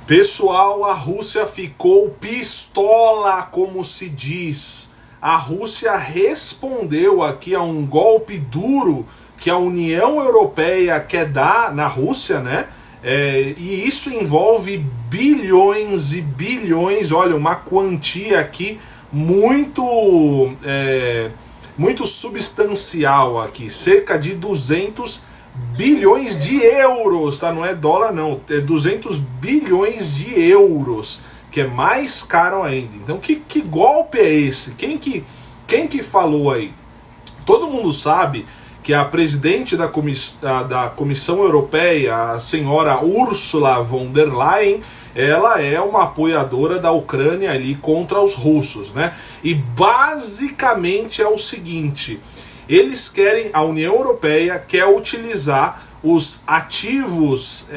Pessoal, a Rússia ficou pistola, como se diz. A Rússia respondeu aqui a um golpe duro que a União Europeia quer dar na Rússia, né? E isso envolve bilhões e bilhões, olha, uma quantia aqui muito substancial aqui, cerca de 200 bilhões de euros, tá? Não é dólar não, é 200 bilhões de euros, que é mais caro ainda. Então que golpe é esse? Quem que falou aí? Todo mundo sabe que a presidente da Comissão Europeia, a senhora Ursula von der Leyen, ela é uma apoiadora da Ucrânia ali contra os russos, né? E basicamente é o seguinte: eles querem, a União Europeia quer utilizar os ativos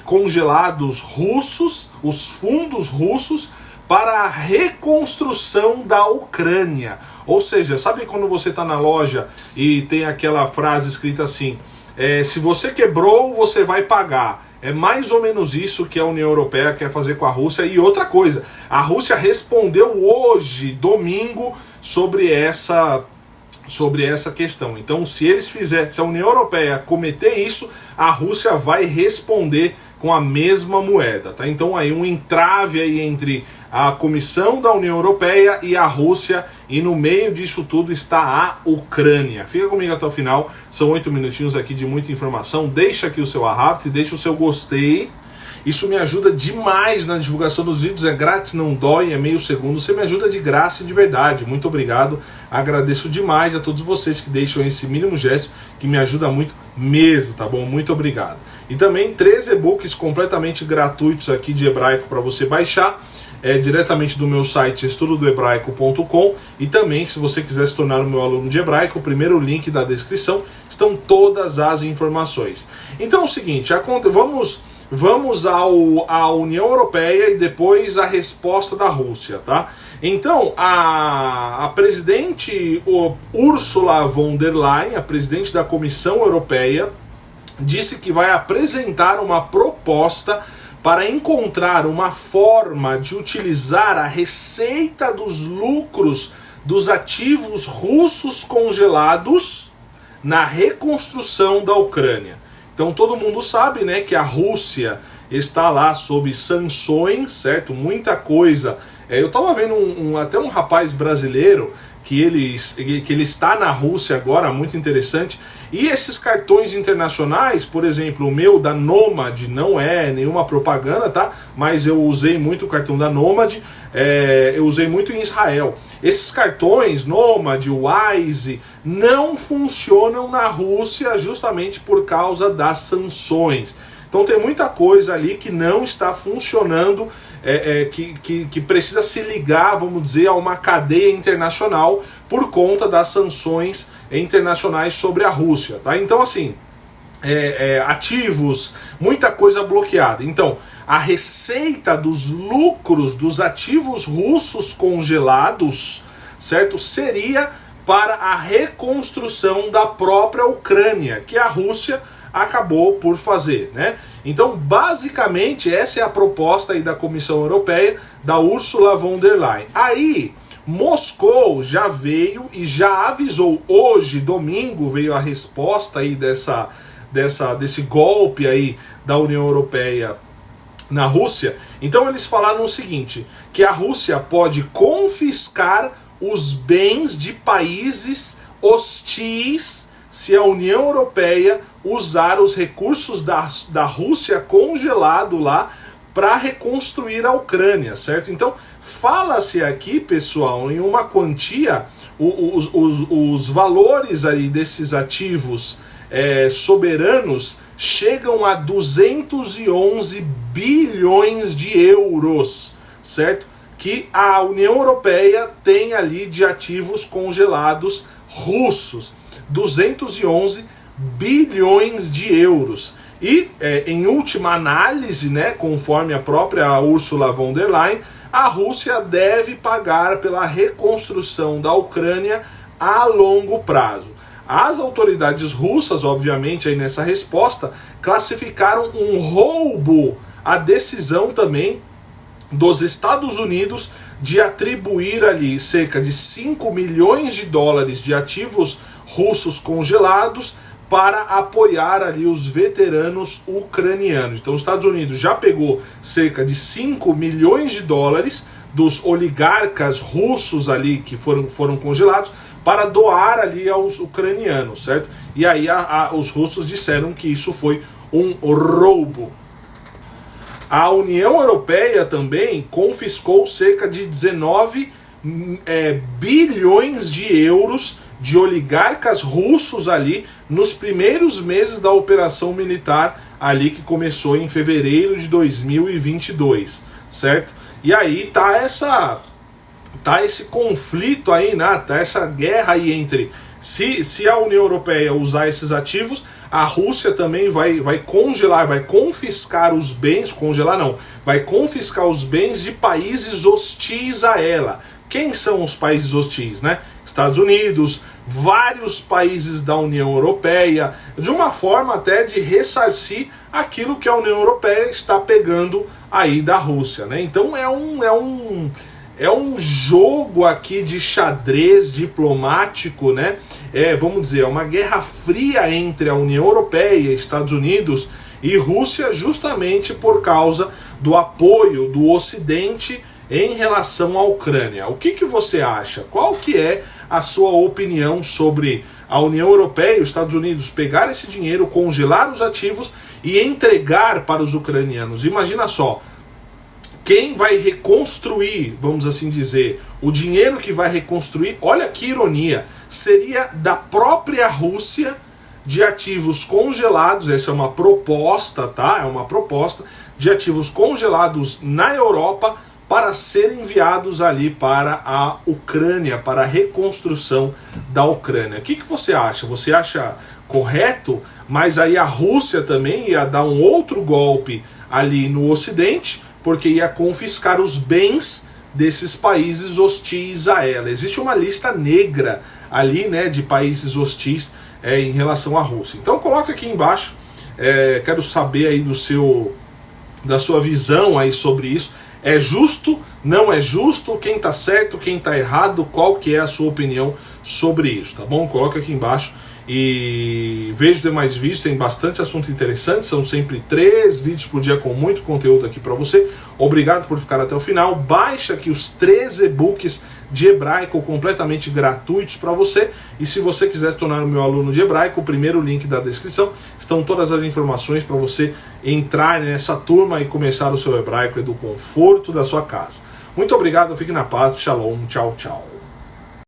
congelados russos, os fundos russos, para a reconstrução da Ucrânia. Ou seja, sabe quando você está na loja e tem aquela frase escrita assim, se você quebrou, você vai pagar. É mais ou menos isso que a União Europeia quer fazer com a Rússia. E outra coisa, a Rússia respondeu hoje, domingo, sobre essa questão. Então, se a União Europeia cometer isso, a Rússia vai responder com a mesma moeda, tá? Então aí um entrave aí entre a Comissão da União Europeia e a Rússia, e no meio disso tudo está a Ucrânia. Fica comigo até o final, são 8 minutinhos aqui de muita informação. Deixa aqui o seu arrasto, deixa o seu gostei. Isso me ajuda demais na divulgação dos vídeos, é grátis, não dói, é meio segundo, você me ajuda de graça e de verdade. Muito obrigado, agradeço demais a todos vocês que deixam esse mínimo gesto, que me ajuda muito mesmo, tá bom? Muito obrigado. E também 3 e-books completamente gratuitos aqui de hebraico para você baixar, diretamente do meu site estudodohebraico.com, e também, se você quiser se tornar o meu aluno de hebraico, o primeiro link da descrição estão todas as informações. Então é o seguinte, vamos à União Europeia e depois a resposta da Rússia, tá? Então, a presidente Ursula von der Leyen, a presidente da Comissão Europeia, disse que vai apresentar uma proposta para encontrar uma forma de utilizar a receita dos lucros dos ativos russos congelados na reconstrução da Ucrânia. Então todo mundo sabe, né, que a Rússia está lá sob sanções, certo? Muita coisa. Eu estava vendo até um rapaz brasileiro que ele está na Rússia agora, muito interessante. E esses cartões internacionais, por exemplo, o meu da Nomad, não é nenhuma propaganda, tá? Mas eu usei muito o cartão da Nomad, eu usei muito em Israel. Esses cartões, Nomad, Wise, não funcionam na Rússia justamente por causa das sanções. Então tem muita coisa ali que não está funcionando, que precisa se ligar, vamos dizer, a uma cadeia internacional por conta das sanções internacionais sobre a Rússia, tá? Então assim, ativos, muita coisa bloqueada. Então a receita dos lucros dos ativos russos congelados, certo, seria para a reconstrução da própria Ucrânia, que a Rússia acabou por fazer, né? Então, basicamente, essa é a proposta aí da Comissão Europeia, da Ursula von der Leyen. Aí, Moscou já veio e já avisou, hoje, domingo, veio a resposta aí desse golpe aí da União Europeia na Rússia. Então, eles falaram o seguinte, que a Rússia pode confiscar os bens de países hostis se a União Europeia usar os recursos da Rússia congelado lá para reconstruir a Ucrânia, certo? Então, fala-se aqui, pessoal, em uma quantia, os valores aí desses ativos soberanos chegam a 211 bilhões de euros, certo? Que a União Europeia tem ali de ativos congelados russos. 211 bilhões de euros. E, em última análise, né, conforme a própria Ursula von der Leyen, a Rússia deve pagar pela reconstrução da Ucrânia a longo prazo. As autoridades russas, obviamente, aí nessa resposta, classificaram um roubo a decisão também dos Estados Unidos de atribuir ali cerca de 5 milhões de dólares de ativos russos congelados para apoiar ali os veteranos ucranianos. Então os Estados Unidos já pegou cerca de 5 milhões de dólares dos oligarcas russos ali que foram congelados para doar ali aos ucranianos, certo? E aí os russos disseram que isso foi um roubo. A União Europeia também confiscou cerca de 19 bilhões de euros de oligarcas russos ali nos primeiros meses da operação militar ali que começou em fevereiro de 2022, certo? E aí tá esse conflito aí, né? Tá essa guerra aí entre se a União Europeia usar esses ativos, a Rússia também vai congelar, vai confiscar os bens, congelar não, vai confiscar os bens de países hostis a ela. Quem são os países hostis, né? Estados Unidos, vários países da União Europeia, de uma forma até de ressarcir aquilo que a União Europeia está pegando aí da Rússia, né? Então é um jogo aqui de xadrez diplomático, né? Vamos dizer, é uma guerra fria entre a União Europeia, Estados Unidos e Rússia, justamente por causa do apoio do Ocidente em relação à Ucrânia. O que você acha? Qual que é a sua opinião sobre a União Europeia e os Estados Unidos pegar esse dinheiro, congelar os ativos e entregar para os ucranianos? Imagina só, quem vai reconstruir, vamos assim dizer, o dinheiro que vai reconstruir, olha que ironia, seria da própria Rússia, de ativos congelados. Essa é uma proposta, tá? É uma proposta de ativos congelados na Europa para serem enviados ali para a Ucrânia, para a reconstrução da Ucrânia. O que você acha? Você acha correto? Mas aí a Rússia também ia dar um outro golpe ali no Ocidente, porque ia confiscar os bens desses países hostis a ela. Existe uma lista negra ali, né, de países hostis em relação à Rússia. Então coloca aqui embaixo, quero saber aí da sua visão aí sobre isso. É justo? Não é justo? Quem está certo? Quem está errado? Qual que é a sua opinião sobre isso, tá bom? Coloca aqui embaixo e veja os demais vídeos, tem bastante assunto interessante, são sempre 3 vídeos por dia com muito conteúdo aqui para você. Obrigado por ficar até o final. Baixa aqui os 3 e-books de hebraico completamente gratuitos para você, e se você quiser se tornar o meu aluno de hebraico, o primeiro link da descrição estão todas as informações para você entrar nessa turma e começar o seu hebraico do conforto da sua casa. Muito obrigado, fique na paz, shalom, tchau, tchau.